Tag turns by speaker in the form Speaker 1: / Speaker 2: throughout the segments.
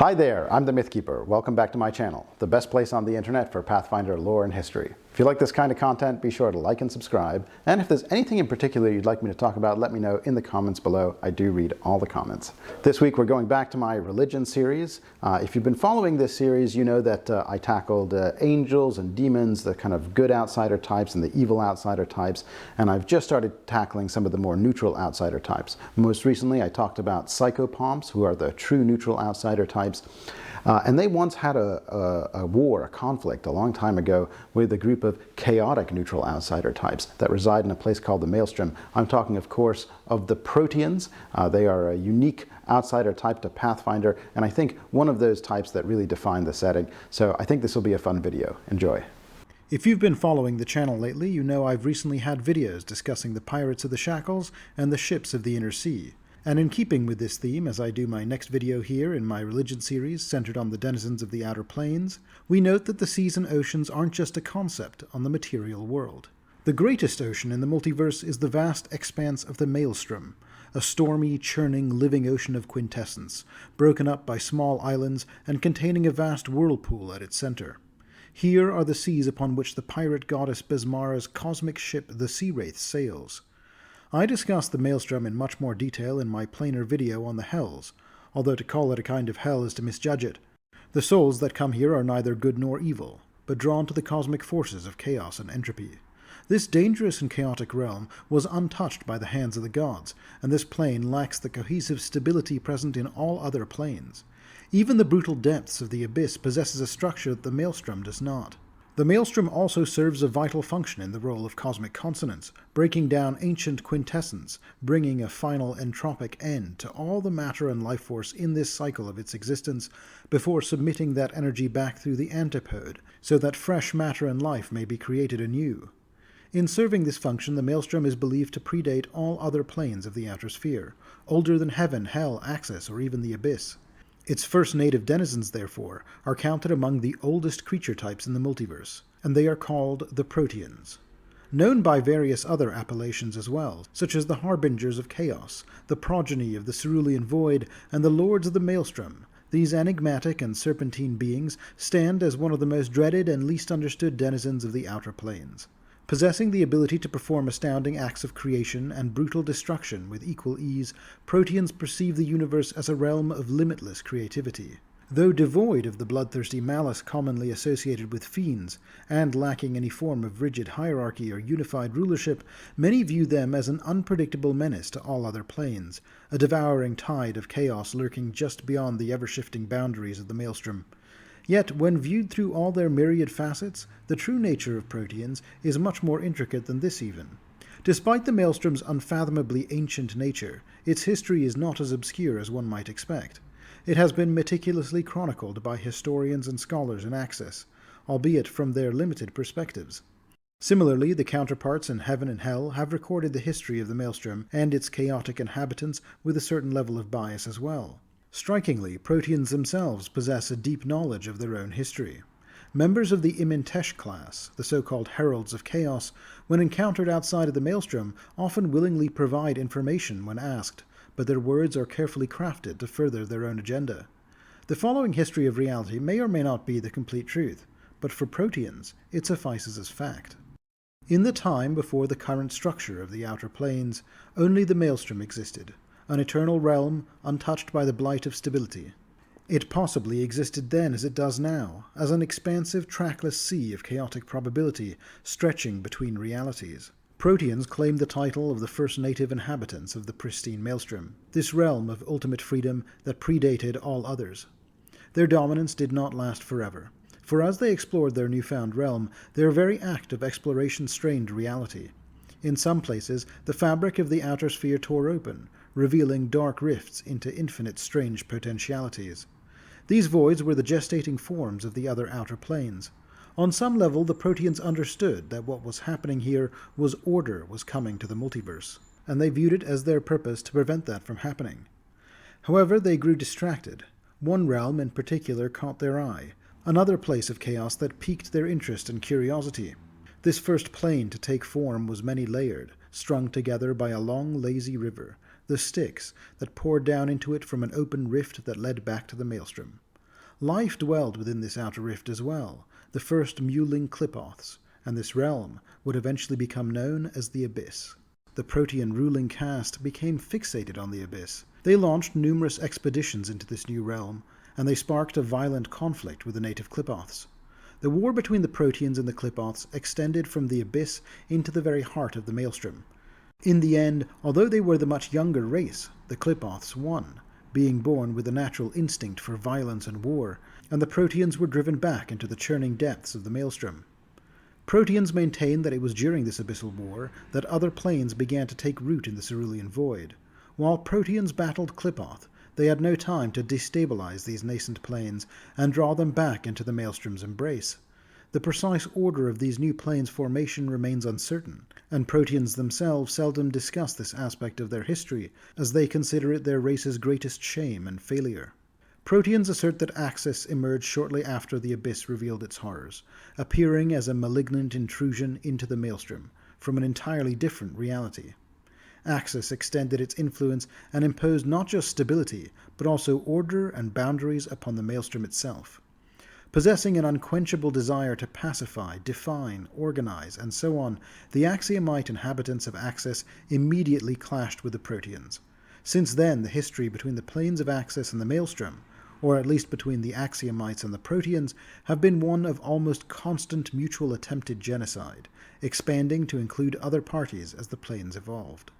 Speaker 1: Hi there, I'm the Mythkeeper. Welcome back to my channel, the best place on the internet for Pathfinder lore and history. If you like this kind of content, be sure to like and subscribe. And if there's anything in particular you'd like me to talk about, let me know in the comments below. I do read all the comments. This week we're going back to my religion series. If you've been following this series, you know that I tackled angels and demons, the kind of good outsider types and the evil outsider types. And I've just started tackling some of the more neutral outsider types. Most recently I talked about psychopomps, who are the true neutral outsider types. And they once had a war, a conflict, a long time ago with a group of chaotic neutral outsider types that reside in a place called the Maelstrom. I'm talking, of course, of the Proteans. They are a unique outsider type to Pathfinder, and I think one of those types that really define the setting. So I think this will be a fun video. Enjoy.
Speaker 2: If you've been following the channel lately, you know I've recently had videos discussing the Pirates of the Shackles and the ships of the Inner Sea. And in keeping with this theme, as I do my next video here in my religion series centered on the denizens of the Outer Planes, we note that the seas and oceans aren't just a concept on the material world. The greatest ocean in the multiverse is the vast expanse of the Maelstrom, a stormy, churning, living ocean of quintessence, broken up by small islands and containing a vast whirlpool at its center. Here are the seas upon which the pirate goddess Besmara's cosmic ship the Sea Wraith sails. I discussed the Maelstrom in much more detail in my planar video on the Hells, although to call it a kind of hell is to misjudge it. The souls that come here are neither good nor evil, but drawn to the cosmic forces of chaos and entropy. This dangerous and chaotic realm was untouched by the hands of the gods, and this plane lacks the cohesive stability present in all other planes. Even the brutal depths of the abyss possesses a structure that the Maelstrom does not. The Maelstrom also serves a vital function in the role of cosmic consonance, breaking down ancient quintessence, bringing a final entropic end to all the matter and life force in this cycle of its existence, before submitting that energy back through the antipode, so that fresh matter and life may be created anew. In serving this function, the Maelstrom is believed to predate all other planes of the outer sphere, older than heaven, hell, Axis, or even the abyss. Its first native denizens, therefore, are counted among the oldest creature types in the multiverse, and they are called the Proteans. Known by various other appellations as well, such as the Harbingers of Chaos, the progeny of the Cerulean Void, and the Lords of the Maelstrom, these enigmatic and serpentine beings stand as one of the most dreaded and least understood denizens of the outer planes. Possessing the ability to perform astounding acts of creation and brutal destruction with equal ease, Proteans perceive the universe as a realm of limitless creativity. Though devoid of the bloodthirsty malice commonly associated with fiends, and lacking any form of rigid hierarchy or unified rulership, many view them as an unpredictable menace to all other planes, a devouring tide of chaos lurking just beyond the ever-shifting boundaries of the Maelstrom. Yet, when viewed through all their myriad facets, the true nature of Proteans is much more intricate than this even. Despite the Maelstrom's unfathomably ancient nature, its history is not as obscure as one might expect. It has been meticulously chronicled by historians and scholars in Axis, albeit from their limited perspectives. Similarly, the counterparts in Heaven and Hell have recorded the history of the Maelstrom and its chaotic inhabitants with a certain level of bias as well. Strikingly, Proteans themselves possess a deep knowledge of their own history. Members of the Imintesh class, the so-called Heralds of Chaos, when encountered outside of the Maelstrom, often willingly provide information when asked, but their words are carefully crafted to further their own agenda. The following history of reality may or may not be the complete truth, but for Proteans, it suffices as fact. In the time before the current structure of the Outer Planes, only the Maelstrom existed, an eternal realm untouched by the blight of stability. It possibly existed then as it does now, as an expansive, trackless sea of chaotic probability stretching between realities. Proteans claim the title of the first native inhabitants of the pristine Maelstrom, this realm of ultimate freedom that predated all others. Their dominance did not last forever, for as they explored their newfound realm, their very act of exploration strained reality. In some places, the fabric of the outer sphere tore open, revealing dark rifts into infinite strange potentialities. These voids were the gestating forms of the other outer planes. On some level, the Proteans understood that what was happening here was order was coming to the multiverse, and they viewed it as their purpose to prevent that from happening. However, they grew distracted. One realm in particular caught their eye, another place of chaos that piqued their interest and curiosity. This first plane to take form was many-layered, strung together by a long, lazy river, the Styx, that poured down into it from an open rift that led back to the Maelstrom. Life dwelled within this outer rift as well, the first mewling Clipoths, and this realm would eventually become known as the Abyss. The Protean ruling caste became fixated on the Abyss. They launched numerous expeditions into this new realm, and they sparked a violent conflict with the native Clipoths. The war between the Proteans and the Clipoths extended from the Abyss into the very heart of the Maelstrom. In the end, although they were the much younger race, the Clipoths won, being born with a natural instinct for violence and war, and the Proteans were driven back into the churning depths of the Maelstrom. Proteans maintain that it was during this abyssal war that other planes began to take root in the Cerulean Void. While Proteans battled Clipoth, they had no time to destabilize these nascent planes and draw them back into the Maelstrom's embrace. The precise order of these new planes' formation remains uncertain, and Proteans themselves seldom discuss this aspect of their history, as they consider it their race's greatest shame and failure. Proteans assert that Axis emerged shortly after the Abyss revealed its horrors, appearing as a malignant intrusion into the Maelstrom, from an entirely different reality. Axis extended its influence and imposed not just stability, but also order and boundaries upon the Maelstrom itself. Possessing an unquenchable desire to pacify, define, organize, and so on, the Axiomite inhabitants of Axis immediately clashed with the Proteans. Since then, the history between the planes of Axis and the Maelstrom, or at least between the Axiomites and the Proteans, have been one of almost constant mutual attempted genocide, expanding to include other parties as the planes evolved.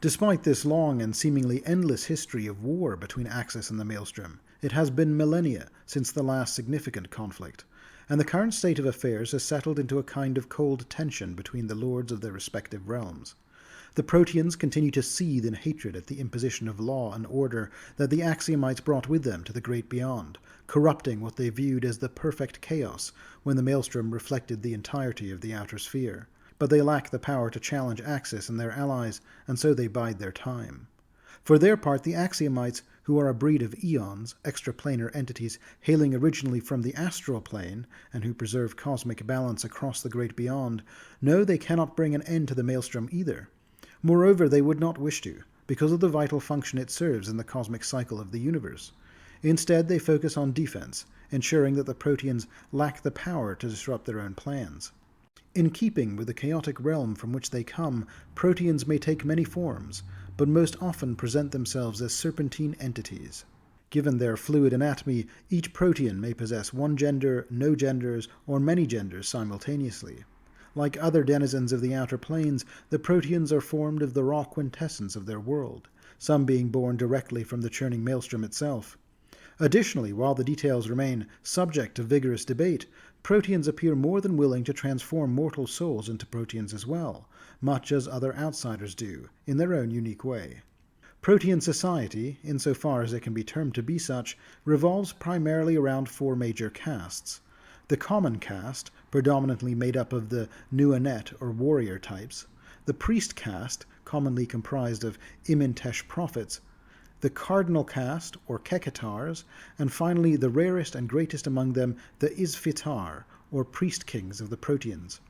Speaker 2: Despite this long and seemingly endless history of war between Axis and the Maelstrom, it has been millennia since the last significant conflict, and the current state of affairs has settled into a kind of cold tension between the lords of their respective realms. The Proteans continue to seethe in hatred at the imposition of law and order that the Axiomites brought with them to the Great Beyond, corrupting what they viewed as the perfect chaos when the Maelstrom reflected the entirety of the outer sphere. But they lack the power to challenge Axis and their allies, and so they bide their time. For their part, the Axiomites, who are a breed of eons, extraplanar entities hailing originally from the astral plane, and who preserve cosmic balance across the Great Beyond, know they cannot bring an end to the Maelstrom either. Moreover, they would not wish to, because of the vital function it serves in the cosmic cycle of the universe. Instead, they focus on defense, ensuring that the Proteans lack the power to disrupt their own plans. In keeping with the chaotic realm from which they come, Proteans may take many forms, but most often present themselves as serpentine entities. Given their fluid anatomy, each Protean may possess one gender, no genders, or many genders simultaneously. Like other denizens of the outer planes, the Proteans are formed of the raw quintessence of their world, some being born directly from the churning Maelstrom itself. Additionally, while the details remain subject to vigorous debate, Proteans appear more than willing to transform mortal souls into Proteans as well, much as other outsiders do, in their own unique way. Protean society, insofar as it can be termed to be such, revolves primarily around four major castes. The common caste, predominantly made up of the Nuanet or warrior types, the priest caste, commonly comprised of Imintesh prophets, the cardinal caste, or Kekatars, and finally the rarest and greatest among them, the Isfitar, or priest-kings of the Proteans.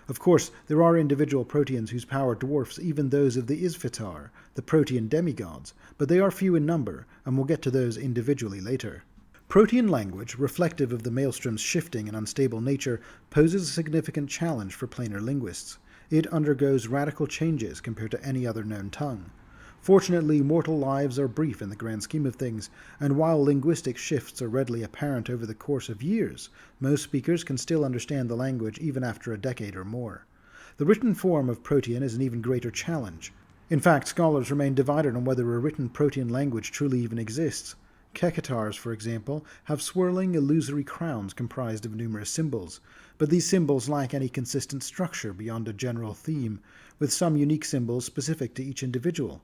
Speaker 2: Of course, there are individual Proteans whose power dwarfs even those of the Isfitar, the Protean demigods, but they are few in number, and we'll get to those individually later. Protean language, reflective of the Maelstrom's shifting and unstable nature, poses a significant challenge for planar linguists. It undergoes radical changes compared to any other known tongue. Fortunately, mortal lives are brief in the grand scheme of things, and while linguistic shifts are readily apparent over the course of years, most speakers can still understand the language even after a decade or more. The written form of Protean is an even greater challenge. In fact, scholars remain divided on whether a written Protean language truly even exists. Kekatars, for example, have swirling, illusory crowns comprised of numerous symbols, but these symbols lack any consistent structure beyond a general theme, with some unique symbols specific to each individual.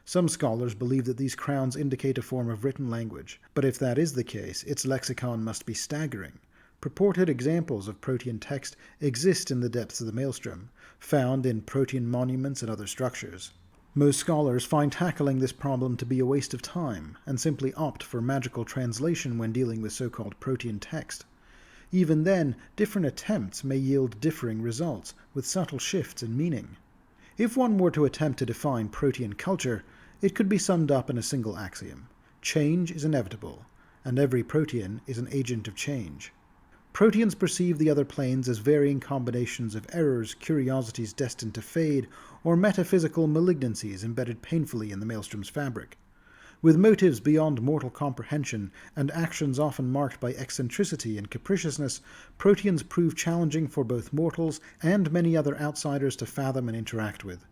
Speaker 2: Some scholars believe that these crowns indicate a form of written language, but if that is the case, its lexicon must be staggering. Purported examples of Protean text exist in the depths of the Maelstrom, found in Protean monuments and other structures. Most scholars find tackling this problem to be a waste of time, and simply opt for magical translation when dealing with so-called Protean text. Even then, different attempts may yield differing results, with subtle shifts in meaning. If one were to attempt to define Protean culture, it could be summed up in a single axiom. Change is inevitable, and every Protean is an agent of change. Proteans perceive the other planes as varying combinations of errors, curiosities destined to fade, or metaphysical malignancies embedded painfully in the Maelstrom's fabric. With motives beyond mortal comprehension and actions often marked by eccentricity and capriciousness, Proteans prove challenging for both mortals and many other outsiders to fathom and interact with.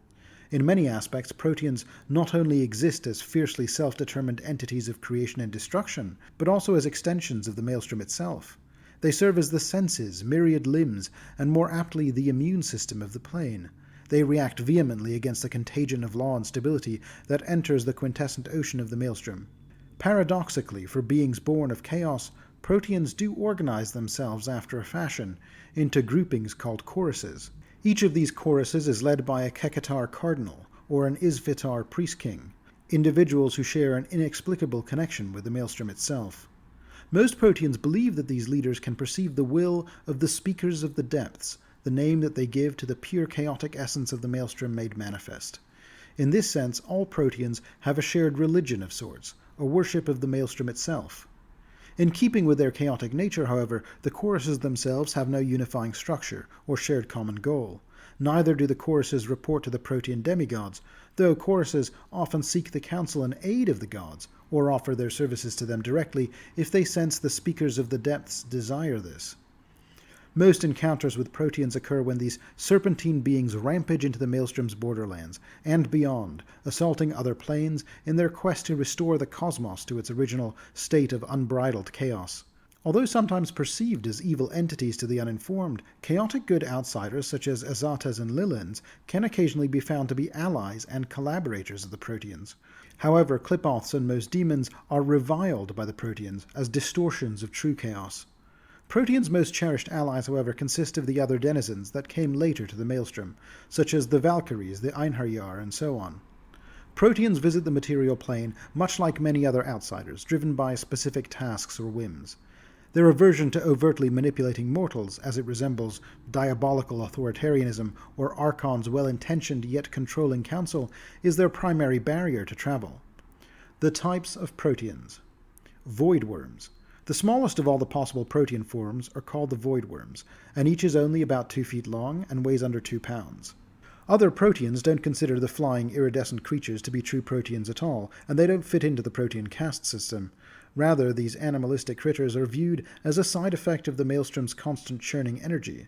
Speaker 2: In many aspects, Proteans not only exist as fiercely self-determined entities of creation and destruction, but also as extensions of the Maelstrom itself. They serve as the senses, myriad limbs, and more aptly the immune system of the plane. They react vehemently against the contagion of law and stability that enters the quintessent ocean of the Maelstrom. Paradoxically, for beings born of chaos, Proteans do organize themselves after a fashion, into groupings called choruses. Each of these choruses is led by a Kekatar cardinal, or an Isvitar priest-king, individuals who share an inexplicable connection with the Maelstrom itself. Most Proteans believe that these leaders can perceive the will of the Speakers of the Depths, the name that they give to the pure chaotic essence of the Maelstrom made manifest. In this sense, all Proteans have a shared religion of sorts, a worship of the Maelstrom itself. In keeping with their chaotic nature, however, the choruses themselves have no unifying structure or shared common goal. Neither do the choruses report to the Protean demigods, though choruses often seek the counsel and aid of the gods, or offer their services to them directly if they sense the Speakers of the Depths desire this. Most encounters with Proteans occur when these serpentine beings rampage into the Maelstrom's borderlands, and beyond, assaulting other planes in their quest to restore the cosmos to its original state of unbridled chaos. Although sometimes perceived as evil entities to the uninformed, chaotic good outsiders such as Azatas and Lilins can occasionally be found to be allies and collaborators of the Proteans. However, Qliphoths and most demons are reviled by the Proteans as distortions of true chaos. Proteans' most cherished allies, however, consist of the other denizens that came later to the Maelstrom, such as the Valkyries, the Einherjar, and so on. Proteans visit the material plane much like many other outsiders, driven by specific tasks or whims. Their aversion to overtly manipulating mortals, as it resembles diabolical authoritarianism or Archon's well-intentioned yet controlling counsel, is their primary barrier to travel. The types of Proteans. Voidworms. The smallest of all the possible Protean forms are called the Voidworms, and each is only about 2 feet long and weighs under 2 pounds. Other Proteans don't consider the flying iridescent creatures to be true Proteans at all, and they don't fit into the Protean caste system. Rather, these animalistic critters are viewed as a side effect of the Maelstrom's constant churning energy.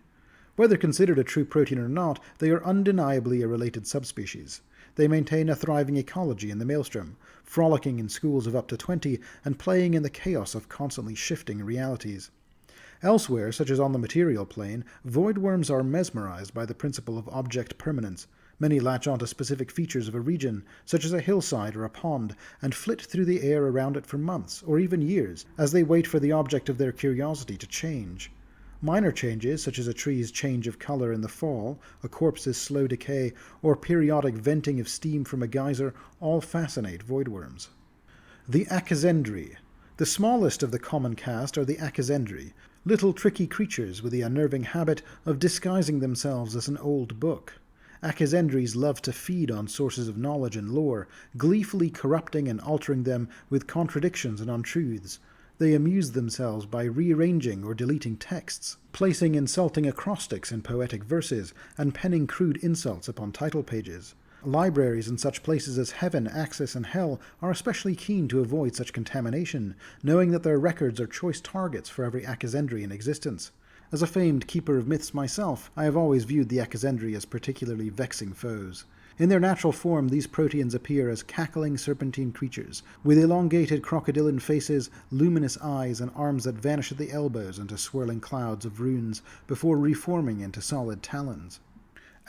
Speaker 2: Whether considered a true Protean or not, they are undeniably a related subspecies. They maintain a thriving ecology in the Maelstrom, frolicking in schools of up to 20 and playing in the chaos of constantly shifting realities. Elsewhere, such as on the material plane, voidworms are mesmerized by the principle of object permanence. Many latch onto specific features of a region, such as a hillside or a pond, and flit through the air around it for months, or even years, as they wait for the object of their curiosity to change. Minor changes, such as a tree's change of color in the fall, a corpse's slow decay, or periodic venting of steam from a geyser, all fascinate voidworms. The Akazendri. The smallest of the common caste are the Akazendri, little tricky creatures with the unnerving habit of disguising themselves as an old book. Akazendris love to feed on sources of knowledge and lore, gleefully corrupting and altering them with contradictions and untruths. They amuse themselves by rearranging or deleting texts, placing insulting acrostics in poetic verses, and penning crude insults upon title pages. Libraries in such places as Heaven, Axis, and Hell are especially keen to avoid such contamination, knowing that their records are choice targets for every Akazendri in existence. As a famed keeper of myths myself, I have always viewed the Akazendri as particularly vexing foes. In their natural form, these Proteans appear as cackling serpentine creatures, with elongated crocodilian faces, luminous eyes, and arms that vanish at the elbows into swirling clouds of runes before reforming into solid talons.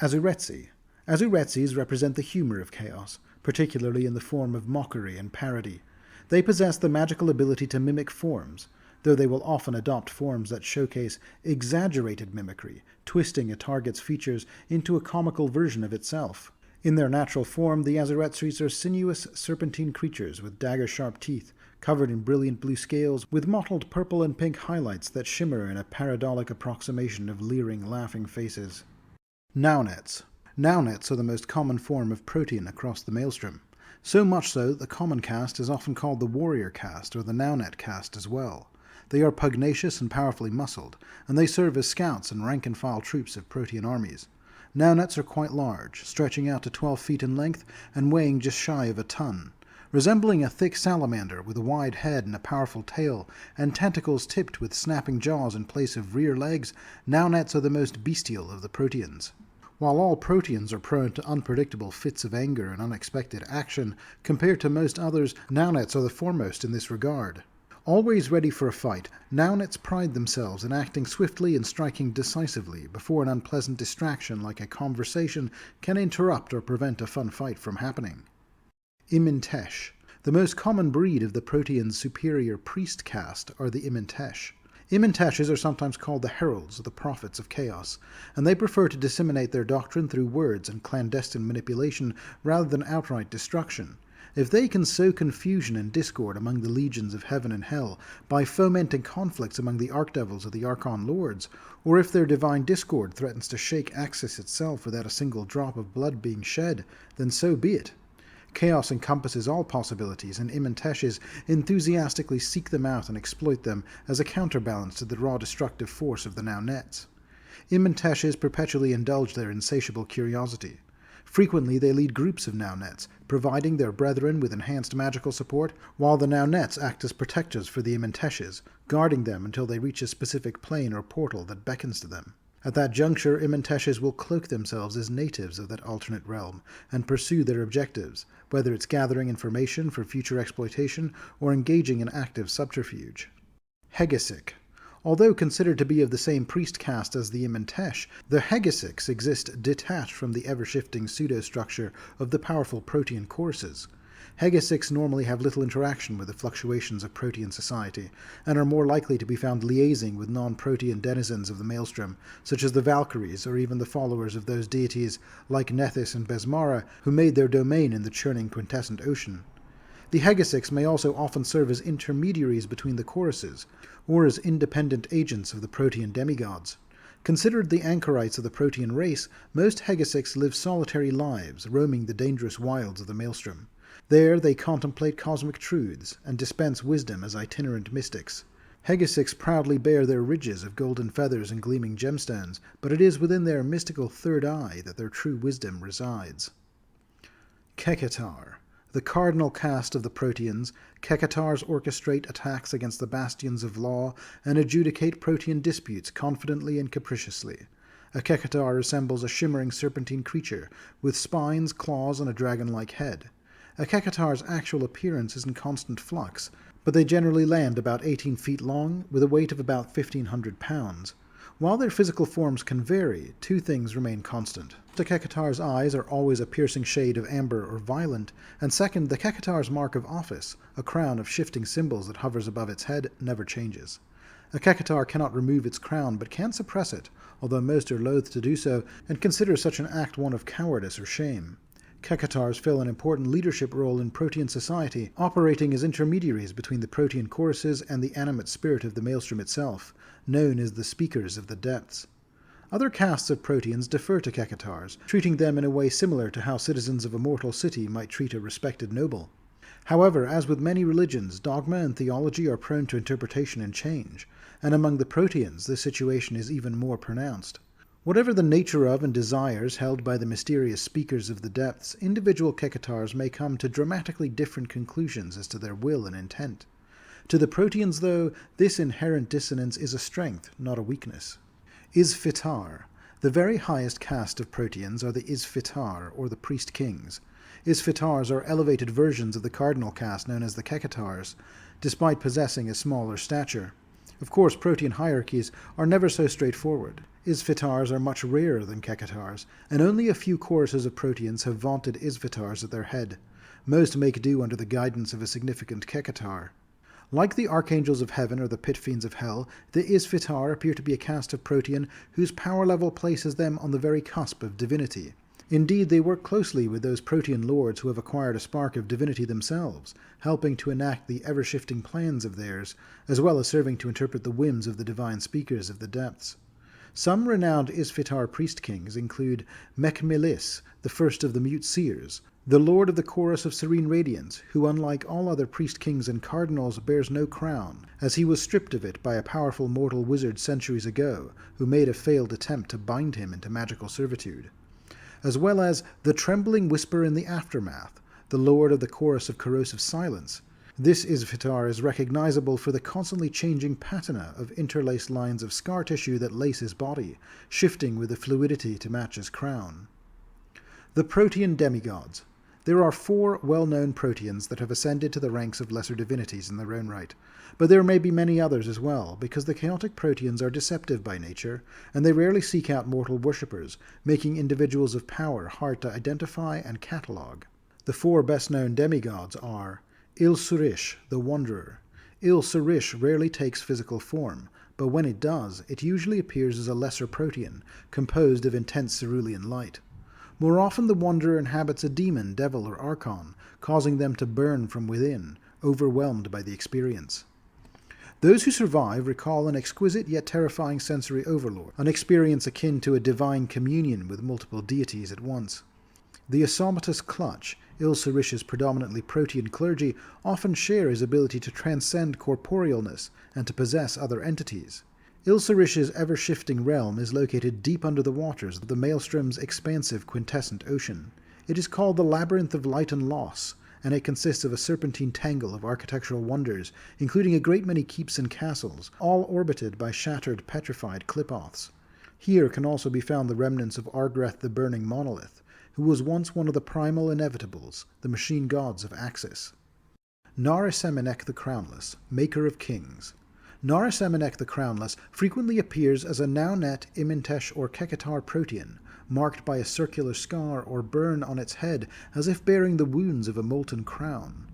Speaker 2: Azuretsi. Azuretsis represent the humor of chaos, particularly in the form of mockery and parody. They possess the magical ability to mimic forms, though they will often adopt forms that showcase exaggerated mimicry, twisting a target's features into a comical version of itself. In their natural form, the Azuretsis are sinuous, serpentine creatures with dagger-sharp teeth, covered in brilliant blue scales, with mottled purple and pink highlights that shimmer in a paradolic approximation of leering, laughing faces. Nownets. Nownets are the most common form of Protean across the Maelstrom. So much so that the common caste is often called the warrior caste or the Naunet caste as well. They are pugnacious and powerfully muscled, and they serve as scouts and rank-and-file troops of Protean armies. Naunets are quite large, stretching out to 12 feet in length and weighing just shy of a ton. Resembling a thick salamander with a wide head and a powerful tail, and tentacles tipped with snapping jaws in place of rear legs, Naunets are the most bestial of the Proteans. While all Proteans are prone to unpredictable fits of anger and unexpected action, compared to most others, Naunets are the foremost in this regard. Always ready for a fight, Naunets pride themselves in acting swiftly and striking decisively before an unpleasant distraction like a conversation can interrupt or prevent a fun fight from happening. Imintesh. The most common breed of the Proteans' superior priest caste are the Imintesh. Iminteshes are sometimes called the heralds or the prophets of chaos, and they prefer to disseminate their doctrine through words and clandestine manipulation rather than outright destruction. If they can sow confusion and discord among the legions of heaven and hell by fomenting conflicts among the archdevils or the archon lords, or if their divine discord threatens to shake Axis itself without a single drop of blood being shed, then so be it. Chaos encompasses all possibilities, and Iminteshes enthusiastically seek them out and exploit them as a counterbalance to the raw destructive force of the Naunets. Iminteshes perpetually indulge their insatiable curiosity. Frequently they lead groups of Naunets, providing their brethren with enhanced magical support, while the Naunets act as protectors for the Iminteshes, guarding them until they reach a specific plane or portal that beckons to them. At that juncture, Iminteshes will cloak themselves as natives of that alternate realm and pursue their objectives, whether it's gathering information for future exploitation or engaging in active subterfuge. Ydajisk. Although considered to be of the same priest caste as the Imintesh, the Ydajisk exist detached from the ever-shifting pseudo-structure of the powerful Protean choruses. Ydajisk normally have little interaction with the fluctuations of Protean society, and are more likely to be found liaising with non-Protean denizens of the Maelstrom, such as the Valkyries or even the followers of those deities like Nethys and Besmara, who made their domain in the churning quintessent ocean. The Ydajisk may also often serve as intermediaries between the choruses, or as independent agents of the Protean demigods. Considered the anchorites of the Protean race, most Ydajisk live solitary lives, roaming the dangerous wilds of the Maelstrom. There they contemplate cosmic truths and dispense wisdom as itinerant mystics. Ydajisk proudly bear their ridges of golden feathers and gleaming gemstones, but it is within their mystical third eye that their true wisdom resides. Kekatar. The cardinal caste of the Proteans, Kekatars orchestrate attacks against the bastions of law and adjudicate Protean disputes confidently and capriciously. A Kekatar resembles a shimmering serpentine creature, with spines, claws, and a dragon-like head. A Kekatar's actual appearance is in constant flux, but they generally land about 18 feet long, with a weight of about 1,500 pounds. While their physical forms can vary, two things remain constant. The Kekatar's eyes are always a piercing shade of amber or violet, and second, the Kekatar's mark of office, a crown of shifting symbols that hovers above its head, never changes. A Kekatar cannot remove its crown, but can suppress it, although most are loath to do so, and consider such an act one of cowardice or shame. Kekatars fill an important leadership role in Protean society, operating as intermediaries between the Protean choruses and the animate spirit of the Maelstrom itself, known as the Speakers of the Depths. Other castes of Proteans defer to Kekatars, treating them in a way similar to how citizens of a mortal city might treat a respected noble. However, as with many religions, dogma and theology are prone to interpretation and change, and among the Proteans this situation is even more pronounced. Whatever the nature of and desires held by the mysterious Speakers of the Depths, individual Kekatars may come to dramatically different conclusions as to their will and intent. To the Proteans, though, this inherent dissonance is a strength, not a weakness. Isfitar. The very highest caste of Proteans are the Isfitar, or the Priest Kings. Isfitars are elevated versions of the cardinal caste known as the Kekatars, despite possessing a smaller stature. Of course, Protean hierarchies are never so straightforward. Isfitars are much rarer than Kekatars, and only a few choruses of Proteans have vaunted Isfitars at their head. Most make do under the guidance of a significant Kekatar. Like the Archangels of Heaven or the Pit Fiends of Hell, the Isfitar appear to be a caste of Protean whose power level places them on the very cusp of divinity. Indeed, they work closely with those Protean lords who have acquired a spark of divinity themselves, helping to enact the ever-shifting plans of theirs, as well as serving to interpret the whims of the divine Speakers of the Depths. Some renowned Isfitar priest kings include Mekmilis, the first of the Mute Seers, The Lord of the Chorus of Serene Radiance, who unlike all other priest-kings and cardinals bears no crown, as he was stripped of it by a powerful mortal wizard centuries ago, who made a failed attempt to bind him into magical servitude. As well as the Trembling Whisper in the Aftermath, the Lord of the Chorus of Corrosive Silence. This Isvitar is recognizable for the constantly changing patina of interlaced lines of scar tissue that lace his body, shifting with the fluidity to match his crown. The Protean demigods. There are 4 well-known Proteans that have ascended to the ranks of lesser divinities in their own right, but there may be many others as well, because the chaotic Proteans are deceptive by nature, and they rarely seek out mortal worshippers, making individuals of power hard to identify and catalogue. The 4 best-known demigods are Il-Surish, the Wanderer. Il-Surish rarely takes physical form, but when it does, it usually appears as a lesser Protean, composed of intense cerulean light. More often the Wanderer inhabits a demon, devil, or archon, causing them to burn from within, overwhelmed by the experience. Those who survive recall an exquisite yet terrifying sensory overlord, an experience akin to a divine communion with multiple deities at once. The Asomatus Clutch, Il-Surish's predominantly Protean clergy, often share his ability to transcend corporealness and to possess other entities. Il-Surish's ever-shifting realm is located deep under the waters of the Maelstrom's expansive quintessent ocean. It is called the Labyrinth of Light and Loss, and it consists of a serpentine tangle of architectural wonders, including a great many keeps and castles, all orbited by shattered, petrified Qliphoths. Here can also be found the remnants of Argreth the Burning Monolith, who was once one of the primal inevitables, the machine gods of Axis. Narriseminek the Crownless, Maker of Kings. Narriseminek the Crownless frequently appears as a Naunet, Imintesh, or Kekatar Protean, marked by a circular scar or burn on its head as if bearing the wounds of a molten crown.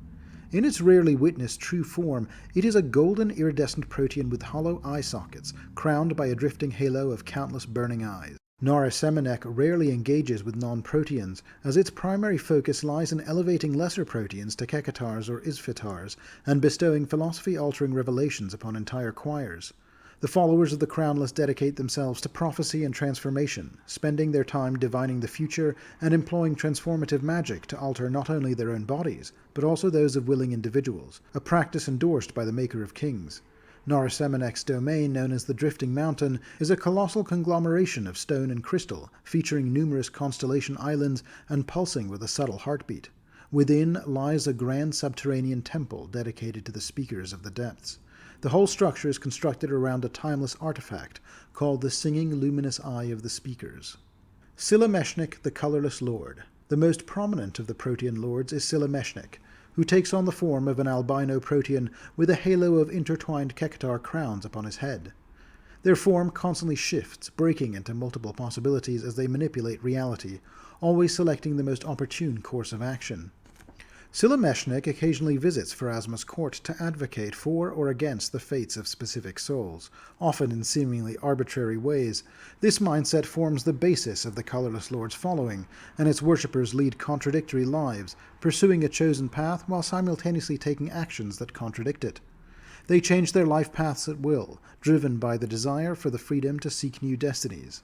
Speaker 2: In its rarely witnessed true form, it is a golden iridescent Protean with hollow eye sockets, crowned by a drifting halo of countless burning eyes. Narriseminek rarely engages with non-Proteans, as its primary focus lies in elevating lesser Proteans to Kekatars or Isvitars, and bestowing philosophy-altering revelations upon entire choirs. The followers of the Crownless dedicate themselves to prophecy and transformation, spending their time divining the future and employing transformative magic to alter not only their own bodies, but also those of willing individuals, a practice endorsed by the Maker of Kings. Narriseminek's domain, known as the Drifting Mountain, is a colossal conglomeration of stone and crystal, featuring numerous constellation islands and pulsing with a subtle heartbeat. Within lies a grand subterranean temple dedicated to the Speakers of the Depths. The whole structure is constructed around a timeless artifact called the Singing Luminous Eye of the Speakers. Ssila'meshnik, the Colorless Lord. The most prominent of the Protean lords is Ssila'meshnik, who takes on the form of an albino Protean with a halo of intertwined Kekatar crowns upon his head. Their form constantly shifts, breaking into multiple possibilities as they manipulate reality, always selecting the most opportune course of action. Ssila'meshnik occasionally visits Pharasma's court to advocate for or against the fates of specific souls, often in seemingly arbitrary ways. This mindset forms the basis of the Colorless Lord's following, and its worshippers lead contradictory lives, pursuing a chosen path while simultaneously taking actions that contradict it. They change their life paths at will, driven by the desire for the freedom to seek new destinies.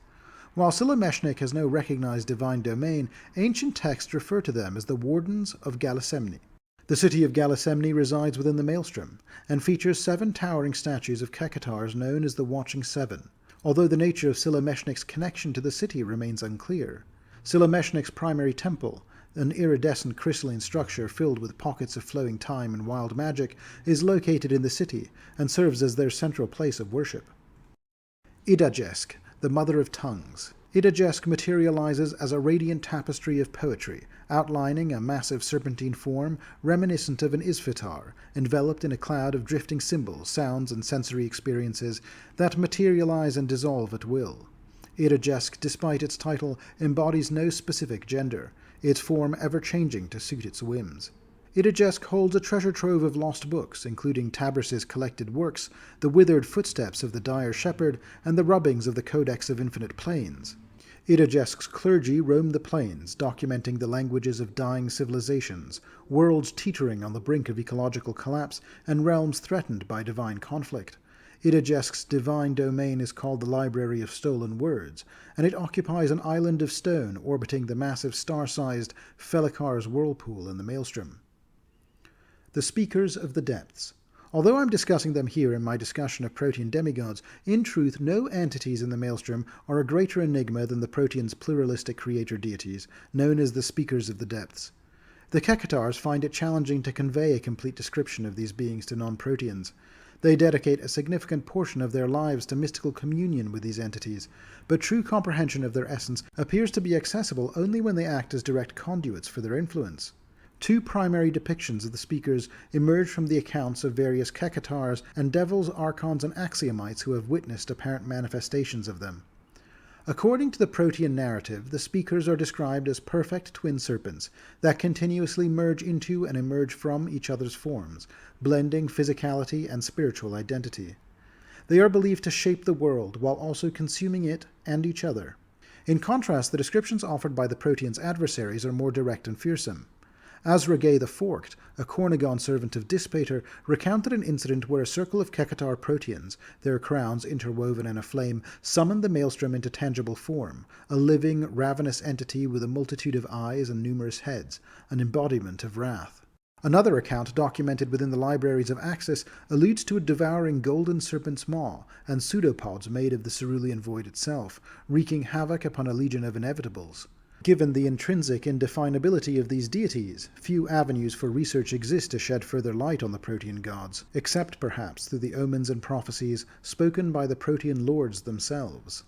Speaker 2: While Ssila'meshnik has no recognized divine domain, ancient texts refer to them as the Wardens of Galasemni. The city of Galasemni resides within the Maelstrom, and features 7 towering statues of Kekatars known as the Watching Seven, although the nature of Ssila'meshnik's connection to the city remains unclear. Ssila'meshnik's primary temple, an iridescent crystalline structure filled with pockets of flowing time and wild magic, is located in the city, and serves as their central place of worship. Ydajisk, the Mother of Tongues. Ydajisk materializes as a radiant tapestry of poetry, outlining a massive serpentine form reminiscent of an Isvitar, enveloped in a cloud of drifting symbols, sounds, and sensory experiences that materialize and dissolve at will. Ydajisk, despite its title, embodies no specific gender, its form ever-changing to suit its whims. Ydajisk holds a treasure trove of lost books, including Tabris's collected works, the withered footsteps of the dire shepherd, and the rubbings of the Codex of Infinite Planes. Ydajisk's clergy roam the plains, documenting the languages of dying civilizations, worlds teetering on the brink of ecological collapse, and realms threatened by divine conflict. Ydajisk's divine domain is called the Library of Stolen Words, and it occupies an island of stone orbiting the massive star-sized Felikar's whirlpool in the Maelstrom. The Speakers of the Depths. Although I'm discussing them here in my discussion of Protean demigods, in truth no entities in the Maelstrom are a greater enigma than the Proteans' pluralistic creator deities, known as the Speakers of the Depths. The Kekatars find it challenging to convey a complete description of these beings to non-Proteans. They dedicate a significant portion of their lives to mystical communion with these entities, but true comprehension of their essence appears to be accessible only when they act as direct conduits for their influence. Two primary depictions of the speakers emerge from the accounts of various Kekatars and devils, archons, and axiomites who have witnessed apparent manifestations of them. According to the Protean narrative, the speakers are described as perfect twin serpents that continuously merge into and emerge from each other's forms, blending physicality and spiritual identity. They are believed to shape the world while also consuming it and each other. In contrast, the descriptions offered by the Proteans' adversaries are more direct and fearsome. Azragay the Forked, a Kornagon servant of Dispater, recounted an incident where a circle of Kekatar Proteans, their crowns interwoven in a flame, summoned the Maelstrom into tangible form, a living, ravenous entity with a multitude of eyes and numerous heads, an embodiment of wrath. Another account, documented within the libraries of Axis, alludes to a devouring golden serpent's maw and pseudopods made of the cerulean void itself, wreaking havoc upon a legion of inevitables. Given the intrinsic indefinability of these deities, few avenues for research exist to shed further light on the Protean gods, except perhaps through the omens and prophecies spoken by the Protean lords themselves.